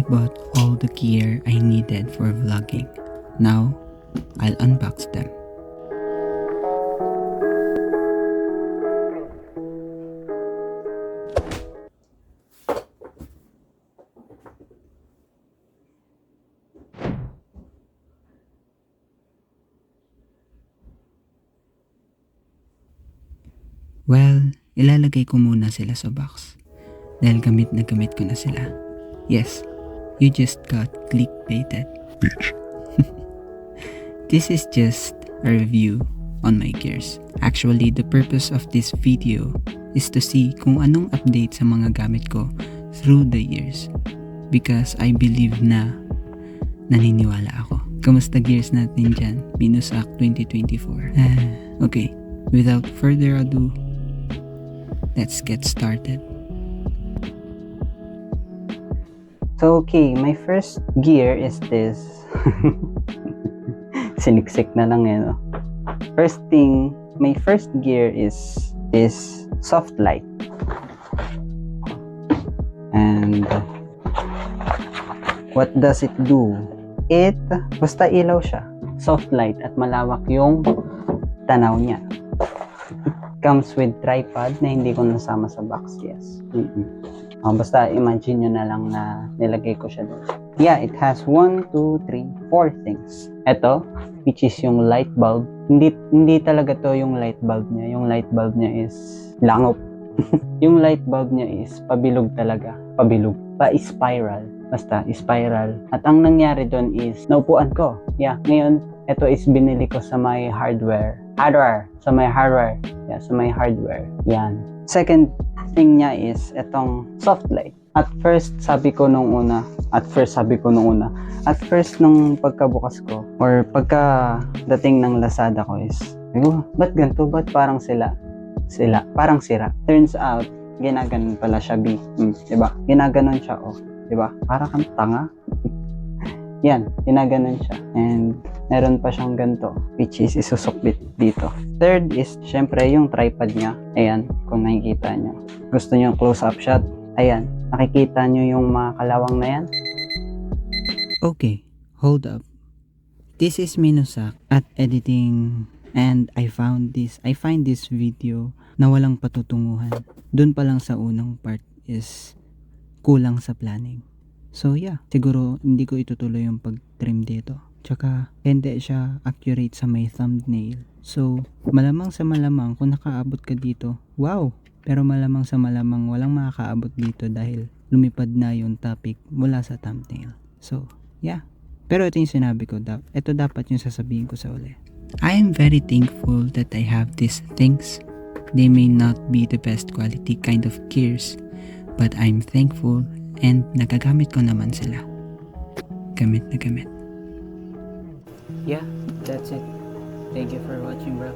bought all the gear I needed for vlogging. Now, I'll unbox them. Well, ilalagay ko muna sila sa box. Dahil gamit na gamit ko na sila. Yes, you just got clickbaited. Bitch. This is just a review on my gears. Actually, the purpose of this video is to see kung anong update sa mga gamit ko through the years. Because I believe na naniniwala ako. Kamusta gears natin dyan? Minusak 2024. Okay, without further ado, let's get started. So okay, my first gear is this. Siniksik na lang no? First thing, my first gear is this soft light. And what does it do? Basta ilaw siya. Soft light at malawak yung tanaw niya. Comes with tripod na hindi ko nasama sa box, yes. Basta imagine nyo na lang na nilagay ko siya doon. Yeah, it has 1, 2, 3, 4 things. Ito, which is yung light bulb. Hindi talaga to yung light bulb niya. Yung light bulb niya is langop. Yung light bulb niya is pabilog talaga. Pabilog. Pa-spiral. Basta, spiral. At ang nangyari doon is, naupuan ko. Yeah, ngayon, ito is binili ko sa my hardware. Sa my hardware. Yeah, sa my hardware. Yan. Second thing niya is itong soft light. At first nung pagkabukas ko or pagkadating ng Lazada ko is, ba't ganito? Ba't parang parang sira. Turns out, ginaganon pala siya, diba? Ginaganon siya, diba? Para kang tanga. Yan, ginaganon siya. And meron pa siyang ganito, which is isusukbit dito. Third is, syempre, yung tripod niya. Ayan, kung nakikita nyo. Gusto nyo close-up shot? Ayan, nakikita nyo yung mga kalawang na yan? Okay, hold up. This is Minusak at editing, and I find this video na walang patutunguhan. Doon pa lang sa unang part is kulang sa planning. So yeah, siguro hindi ko itutuloy yung pag-trim dito. Tsaka hindi siya accurate sa may thumbnail. So malamang sa malamang kung nakaabot ka dito, wow! Pero malamang sa malamang walang makakaabot dito dahil lumipad na yung topic mula sa thumbnail. So yeah, pero ito yung sinabi ko, ito dapat yung sasabihin ko sa uli. I am very thankful that I have these things. They may not be the best quality kind of gears, but I'm thankful and nagagamit ko naman sila. Gamit na gamit. Yeah, that's it. Thank you for watching, bro.